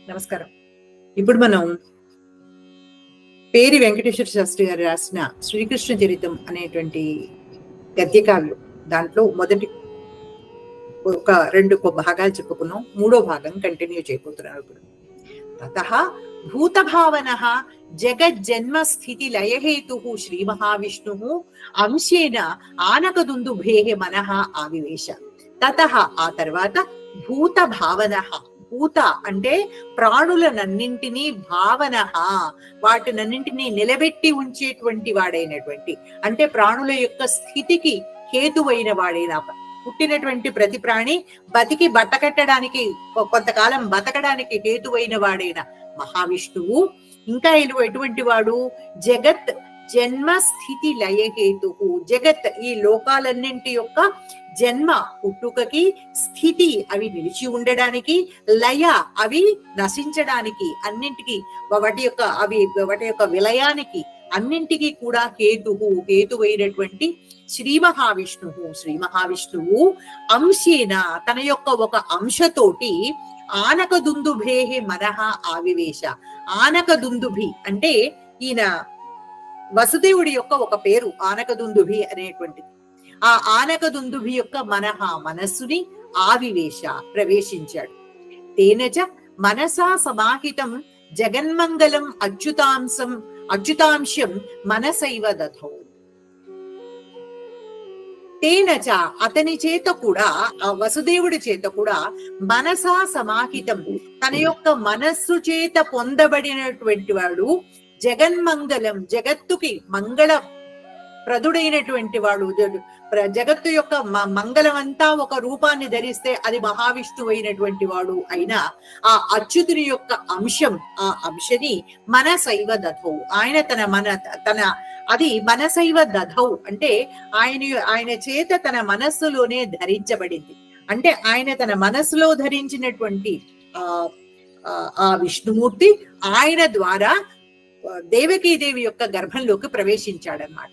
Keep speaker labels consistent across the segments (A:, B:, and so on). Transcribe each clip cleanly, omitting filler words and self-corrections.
A: నమస్కారం. ఇప్పుడు మనం పేరి వెంకటేశ్వర శాస్త్రి గారు రాసిన శ్రీకృష్ణ చరితం అనేటువంటి గద్యకావ్యం. దాంట్లో మొదటి ఒక రెండు భాగాలు చెప్పుకున్నాం. మూడో భాగం కంటిన్యూ చేయబోతున్నారు ఇప్పుడు. తతః భూతభావనః జగజ్జన్మ స్థితి లయహేతుః శ్రీ మహావిష్ణుః అంశేన ఆనకదుందుభేః మనః ఆవివేశ. తతః ఆ తర్వాత భూతభావనః, భూత అంటే ప్రాణులనన్నింటినీ, భావన వాటినన్నింటినీ నిలబెట్టి ఉంచేటువంటి వాడైనటువంటి, అంటే ప్రాణుల యొక్క స్థితికి హేతువైన వాడైన, పుట్టినటువంటి ప్రతి ప్రాణి బతికి బట్టకట్టడానికి, కొంతకాలం బతకడానికి హేతువైన వాడైన మహావిష్ణువు. ఇంకా ఎటువంటి వాడు? జగత్ జన్మ స్థితి లయ హేతు. జగత్ ఈ లోకాలన్నింటి యొక్క జన్మ పుట్టుకకి, స్థితి అవి నిలిచి ఉండడానికి, లయ అవి నశించడానికి, అన్నింటికి వాటి యొక్క విలయానికి అన్నింటికి కూడా హేతువైనటువంటి శ్రీ మహావిష్ణువు. శ్రీ మహావిష్ణువు అంశేన తన యొక్క ఒక అంశతోటి ఆనకదుందుభేః మనః ఆవివేశ. ఆనకదుందుభి అంటే ఈయన వసుదేవుడి యొక్క ఒక పేరు ఆనకదుందుభి అనేటువంటిది. ఆ ఆనకదుందుభి యొక్క మనస్సుని ఆవివేశ, ప్రవేశించాడు. తేనచ మనసా సమాహితం జగన్మంగళం అచ్యుతాంశం మనసైవ దధౌ. తేనచ అతని చేత కూడా, ఆ వసుదేవుడి చేత కూడా మనసా సమాహితం, తన యొక్క మనస్సు చేత పొందబడినటువంటి వాడు, జగన్మంగళం జగత్తుకి మంగళ ప్రదుడైనటువంటి వాడు. జగత్తు యొక్క మంగళం అంతా ఒక రూపాన్ని ధరిస్తే అది మహావిష్ణువు అయినటువంటి వాడు అయిన ఆ అచ్యుతుని యొక్క అంశం, ఆ అంశని మనసైవ దధౌ, ఆయన తన అది మనసైవ దధౌ అంటే ఆయన చేత తన మనస్సులోనే ధరించబడింది. అంటే ఆయన తన మనస్సులో ధరించినటువంటి ఆ విష్ణుమూర్తి ఆయన ద్వారా దేవకీదేవి యొక్క గర్భంలోకి ప్రవేశించాడనమాట.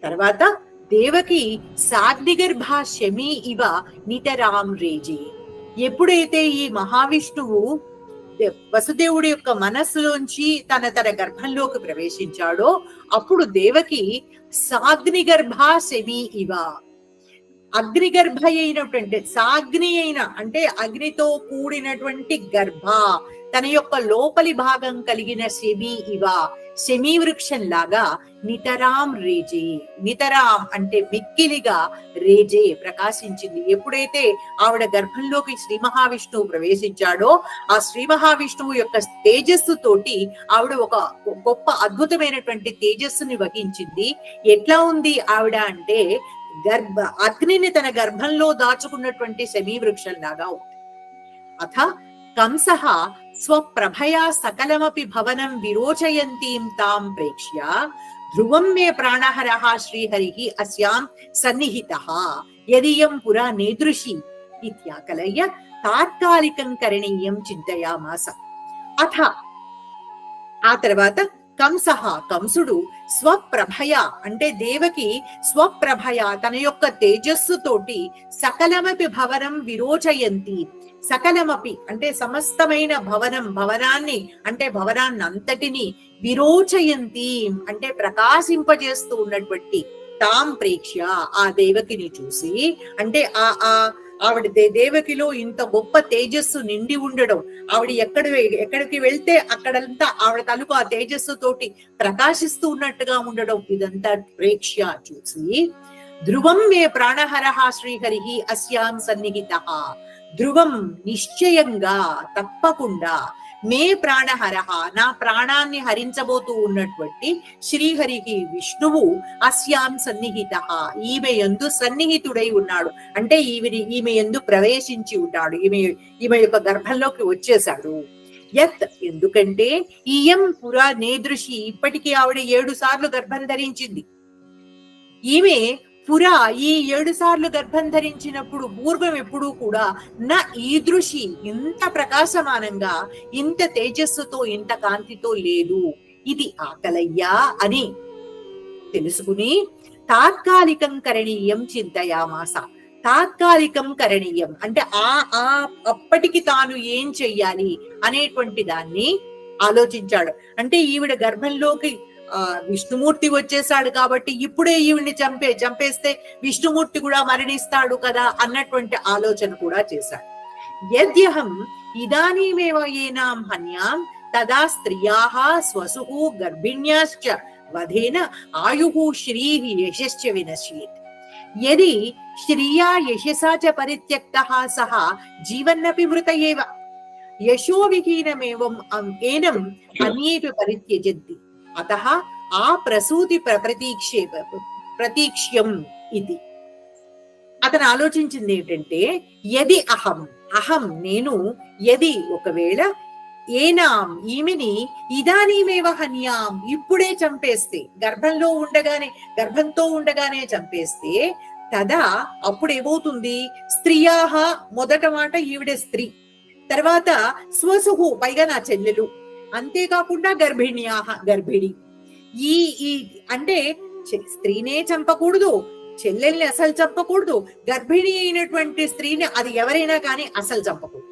A: తర్వాత దేవకి సాగ్నిగర్భ శమీ ఇవ నితరాం రేజే. ఎప్పుడైతే ఈ మహావిష్ణువు వసుదేవుడి యొక్క మనస్సులోంచి తన గర్భంలోకి ప్రవేశించాడో అప్పుడు దేవకి సాగ్నిగర్భ శమీ ఇవ, అగ్నిగర్భ అయినటువంటి, సాగ్ని అయిన అంటే అగ్నితో కూడినటువంటి గర్భ, తన యొక్క లోపలి భాగం కలిగిన శమీ ఇవ, శమీ వృక్షం లాగా నితరాం రేజే. నితరాం అంటే మిక్కిలిగా, రేజే ప్రకాశించింది. ఎప్పుడైతే ఆవిడ గర్భంలోకి శ్రీ మహావిష్ణువు ప్రవేశించాడో ఆ శ్రీ మహావిష్ణువు యొక్క తేజస్సు తోటి ఆవిడ ఒక గొప్ప అద్భుతమైనటువంటి తేజస్సుని వహించింది. ఎట్లా ఉంది ఆవిడ అంటే అగ్నిని తన గర్భంలో దాచుకున్నటువంటి శమీ వృక్షం లాగా ఉంది. అథ కంసః స్వప్రభయా సకలమపి భవనం విరోచయంతీం తాం ప్రేక్ష్య ధ్రువం మే ప్రాణహరః శ్రీహరిః అస్యాం సన్నిహితః యదియం పురా నేదృశి ఇత్యాకలయ్య తాత్కాలికం కరణీయం చింతయామాస. అథ ఆ తర్వాత కంసుడు స్వప్రభయ అంటే దేవకి స్వప్రభయ తన యొక్క తేజస్సు తోటి సకలమపి భవనం విరోచయంతి. సకలమపి అంటే సమస్తమైన భవనాన్ని అంటే భవనాన్నంతటిని, విరోచయంతి అంటే ప్రకాశింపజేస్తూ ఉన్నటువంటి తాం ప్రేక్ష్య ఆ దేవకిని చూసి, అంటే ఆవిడ దేవకిలో ఇంత గొప్ప తేజస్సు నిండి ఉండడం, ఆవిడ ఎక్కడికి వెళ్తే అక్కడంతా ఆవిడ తలుపు ఆ తేజస్సు తోటి ప్రకాశిస్తూ ఉన్నట్టుగా ఉండడం, ఇదంతా ప్రేక్ష్య చూసి ధ్రువం మే ప్రాణహరః శ్రీహరిః అస్యాం సన్నిహితః. ధ్రువం నిశ్చయంగా, తప్పకుండా, మే ప్రాణహరః నా ప్రాణాన్ని హరించబోతూ ఉన్నటువంటి శ్రీహరికి విష్ణువు అస్యాం సన్నిహితః ఈమె యందు సన్నిహితుడై ఉన్నాడు. అంటే ఈమె యందు ప్రవేశించి ఉన్నాడు, ఈమె యొక్క గర్భంలోకి వచ్చేశాడు. యత్ ఎందుకంటే ఇయం పురా నేదృశి ఇప్పటికీ ఆవిడ 7 సార్లు గర్భం ధరించింది. ఈమె పురా ఈ 7 సార్లు గర్భం ధరించినప్పుడు పూర్వం ఎప్పుడూ కూడా నా ఈదృశి ఇంత ప్రకాశమానంగా, ఇంత తేజస్సుతో, ఇంత కాంతితో లేదు. ఇది ఆకలయ్యా అని తెలుసుకుని తాత్కాలికం కరణీయం చింతయామాస. తాత్కాలికం కరణీయం అంటే ఆ అప్పటికి తాను ఏం చెయ్యాలి అనేటువంటి దాన్ని ఆలోచించాడు. అంటే ఈవిడ గర్భంలోకి విష్ణుమూర్తి వచ్చేసాడు కాబట్టి ఇప్పుడే ఈవిడ్ని చంపేస్తే విష్ణుమూర్తి కూడా మరణిస్తాడు కదా అన్నటువంటి ఆలోచన కూడా చేశాడు. యద్యహం ఇదానీమేవ ఏనాం హన్యాం తదా స్త్రియాః స్వసుః గర్భిణ్యాశ్చ వధేన ఆయుః శ్రీః యశశ్చ వినశ్యేత్. యది శ్రియా యశసా చ పరిత్యక్తః సః జీవన్నపి మృత ఏవ యశో విహీనమేవం ఏనం అన్యేపి పరిత్యజంతి అతః ఆ ప్రసూతి ప్రతీక్ష్యం ఇది. అతను ఆలోచించింది ఏంటంటే యది అహం నేను యది ఒకవేళ ఏనాం ఈమెని ఇదానీమేవ హన్యాం ఇప్పుడే చంపేస్తే గర్భంతో ఉండగానే చంపేస్తే తదా అప్పుడు ఏమవుతుంది స్త్రీయాహ మొదట మాట ఈవిడే స్త్రీ, తర్వాత స్వసుహు పైగా నా చెల్లెలు, అంతేకాకుండా గర్భిణి. ఈ అంటే స్త్రీనే చంపకూడదు, చెల్లెల్ని అసలు చంపకూడదు, గర్భిణి అయినటువంటి స్త్రీని అది ఎవరైనా కానీ అసలు చంపకూడదు.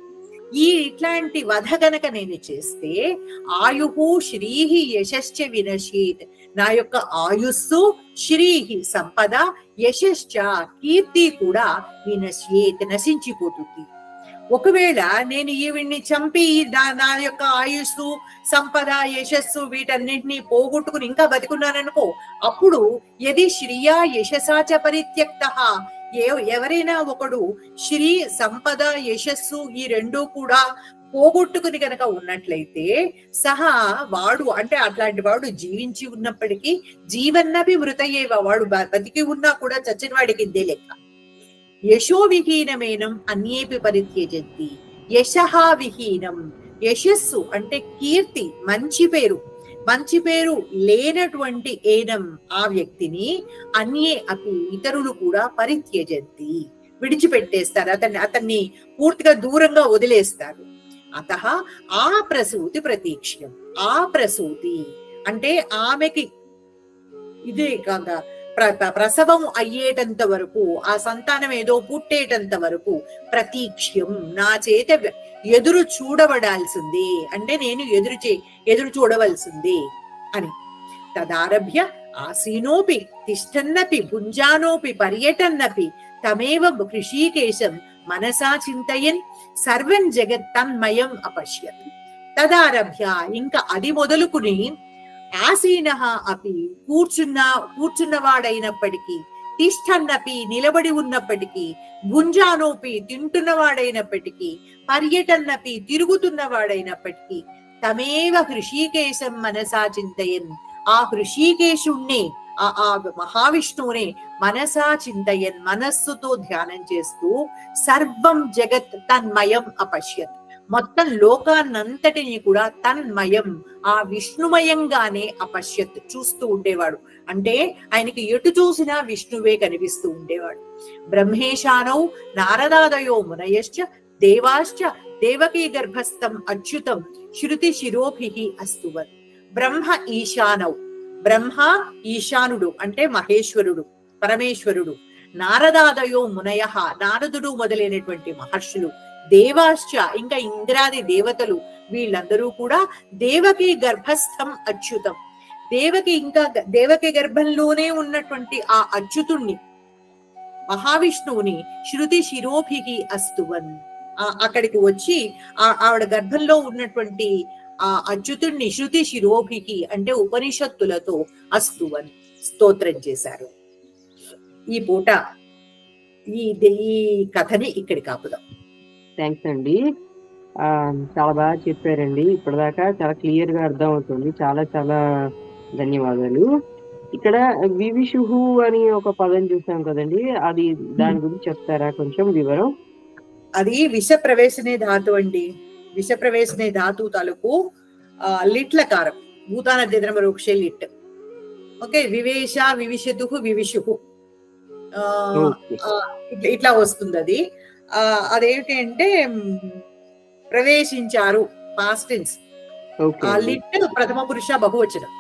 A: ఇట్లాంటి వధ గనక నేను చేస్తే ఆయుహు శ్రీహి యశశ్చ వినశ్యేత్ నా యొక్క ఆయుస్సు శ్రీహి సంపద యశశ్చ కీర్తి కూడా వినశ్యేత్ నశించిపోతుంది. ఒకవేళ నేను ఈవిడ్ని చంపి నా యొక్క ఆయుస్సు సంపద యశస్సు వీటన్నిటినీ పోగొట్టుకుని ఇంకా బతికున్నాననుకో అప్పుడు యది శ్రియా యశసాచ పరిత్యక్తః ఎవరైనా ఒకడు శ్రీ సంపద యశస్సు ఈ రెండు కూడా పోగొట్టుకుని గనక ఉన్నట్లయితే సహా వాడు అంటే అట్లాంటి వాడు జీవించి ఉన్నప్పటికీ జీవన్నపి మృతయేవ వాడు బతికి ఉన్నా కూడా చచ్చిన వాడికి ఇదే లెక్క. యశో విహీనమేనం అన్యేపి పరిత్యజంతి యశః విహీనం యశస్సు అంటే కీర్తి మంచి పేరు లేనటువంటి ఏనం ఆ వ్యక్తిని అన్యే అపి ఇతరులు కూడా పరిత్యజంతి విడిచిపెట్టేస్తారు, అతన్ని పూర్తిగా దూరంగా వదిలేస్తారు. అతః ఆ ప్రసూతి ప్రతీక్ష్యం ఆ ప్రసూతి అంటే ఆమెకి ఇదే కాగా ప్రసవం అయ్యేటంత వరకు ఆ సంతానం ఏదో పుట్టేటంత వరకు ప్రతీక్ష్యం నా చేత ఎదురు చూడబడాల్సిందే అంటే నేను ఎదురు చూడవలసిందే అని. తదారభ్య ఆసీనోపి తిష్టన్నపి భుంజానోపి పర్యటన్నపి తమేవ హృషీకేశం మనసా చింతయన్ సర్వం జగత్ తన్మయం అపశ్యత్. తదారభ్య ఇంకా అది మొదలుకుని ఆసీనః అపి కూర్చున్నవాడైనప్పటికీ తిష్టన్నపి నిలబడి ఉన్నప్పటికీ భుంజానోపి తింటున్నవాడైనప్పటికీ పర్యటన్నపి తిరుగుతున్నవాడైనప్పటికీ తమేవ హృషీకేశం మనసా చింతయన్ ఆ హృషీకేశుణ్ణి ఆ మహావిష్ణువునే మనసా చింతయన్ మనస్సుతో ధ్యానం చేస్తూ సర్వం జగత్ తన్మయం అపశ్యత్ మొత్తం లోకాన్నంతటిని కూడా తన్మయం ఆ విష్ణుమయంగానే అపశ్యత్ చూస్తూ ఉండేవాడు. అంటే ఆయనకి ఎటు చూసినా విష్ణువే కనిపిస్తూ ఉండేవాడు. బ్రహ్మేశానౌ నారదాదయో మునయశ్చ దేవాశ్చ దేవకీ గర్భస్థం అచ్యుతం శృతి శిరోభిః అస్తువన్. బ్రహ్మ ఈశానుడు అంటే మహేశ్వరుడు పరమేశ్వరుడు, నారదాదయో మునయః నారదుడు మొదలైనటువంటి మహర్షులు, దేవాశ్చ ఇంకా ఇంద్రాది దేవతలు వీళ్ళందరూ కూడా దేవకి గర్భస్థం అచ్యుతం దేవకి గర్భంలోనే ఉన్నటువంటి ఆ అచ్యుతుణ్ణి మహావిష్ణువుని శృతి శిరోభిః అస్తువన్ అక్కడికి వచ్చి ఆవిడ గర్భంలో ఉన్నటువంటి ఆ అచ్యుతుణ్ణి శృతి శిరోభిః అంటే ఉపనిషత్తులతో అస్తువన్ స్తోత్రం చేశారు. ఈ పూట ఈ కథని ఇక్కడికి ఆపుదాం.
B: థ్యాంక్స్ అండి, చాలా బాగా చెప్పారండి. ఇప్పటిదాకా చాలా క్లియర్ గా అర్థం అవుతుంది. చాలా చాలా ధన్యవాదాలు. ఇక్కడ వివిషుహు అని ఒక పదం చూసాం కదండి, అది దాని గురించి చెప్తారా కొంచెం వివరం?
A: అది విష ప్రవేశనే ధాతు అండి. విష ప్రవేశనే ధాతు తాలూకు లిట్లకారం భూతాన వృక్షే లిట్. ఓకే, వివేశ వివిషతు వివిషుహు ఇట్లా వస్తుంది. అది అదేంటి అంటే ప్రవేశించారు పాస్ట్ టెన్స్. లిట్ ప్రథమ పురుష బహువచనం.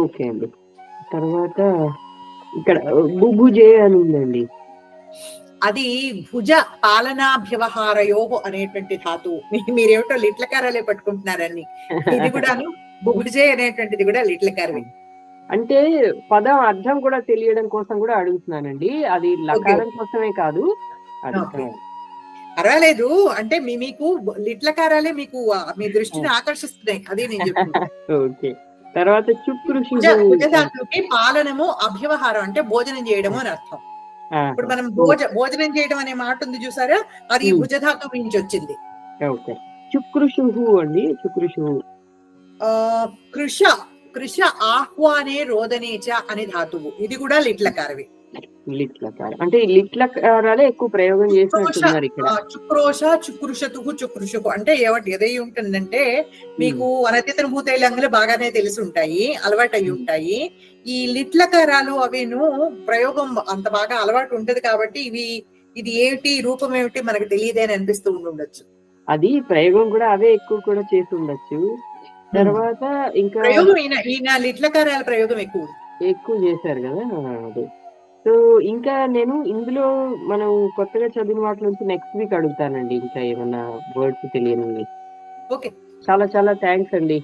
B: ఓకే అండి. తర్వాత ఇక్కడ బుభుజే అని ఉందండి.
A: అది భుజ పాలనాభ్యవహారయో అనేటువంటి ధాతువు. మీరేమిటో లిట్లకారాలే పట్టుకుంటున్నారని. ఇది కూడాను భుజే అనేటువంటిది కూడా లిట్లకారమే.
B: అంటే పదం అర్థం కూడా తెలియడం కోసం కూడా అడుగుతున్నానండి. అది లకారం కోసమే కాదు. అది
A: పర్వాలేదు. అంటే మీకు లిట్లకారాలే మీకు మీ దృష్టిని ఆకర్షిస్తున్నాయి. అదే నేను చెప్తున్నా.
B: ఓకే. తర్వాత చుక్రుషు
A: భుజధాతువుకి పాలనము అభ్యవహారం అంటే భోజనం చేయడము అని అర్థం. ఇప్పుడు మనం భోజనం చేయడం అనే మాట ఉంది చూసారా, అది భుజధాతువు నుంచి వచ్చింది.
B: ఓకే. చుక్రుషు అండి. చుక్రుషు
A: కృష కృష ఆహ్వానే రోదనేచ అనే ధాతువు. ఇది కూడా లిట్లకారవి.
B: లిట్లకారం అంటే లిట్లకారాలే ఎక్కువ ప్రయోగం చేసినట్టున్నారు ఇక్కడ.
A: చుక్రోష చుక్రుషతుహు చుక్రుషుకు అంటే ఏదై ఉంటుందంటే మీకు అనతితన భూతైలంగులు బాగానే తెలిసి ఉంటాయి, అలవాటు అయి ఉంటాయి. ఈ లిట్లకారాలు అవేను ప్రయోగం అంత బాగా అలవాటు ఉంటది కాబట్టి ఇది ఏమిటి రూపం ఏమిటి మనకు తెలియదే అని అనిపిస్తూ ఉండొచ్చు.
B: అది ప్రయోగం కూడా అవే ఎక్కువ కూడా చేసి ఉండొచ్చు. తర్వాత ఇంకా
A: ప్రయోగం ఈయన లిట్లకారాల ప్రయోగం ఎక్కువ
B: చేశారు కదా. అదే. సో ఇంకా నేను ఇందులో మనం కొత్తగా చదివిన వాటి నుంచి నెక్స్ట్ వీక్ అడుగుతానండి ఇంకా ఏమన్నా వర్డ్స్ తెలియనివి.
A: ఓకే.
B: చాలా చాలా థ్యాంక్స్ అండి.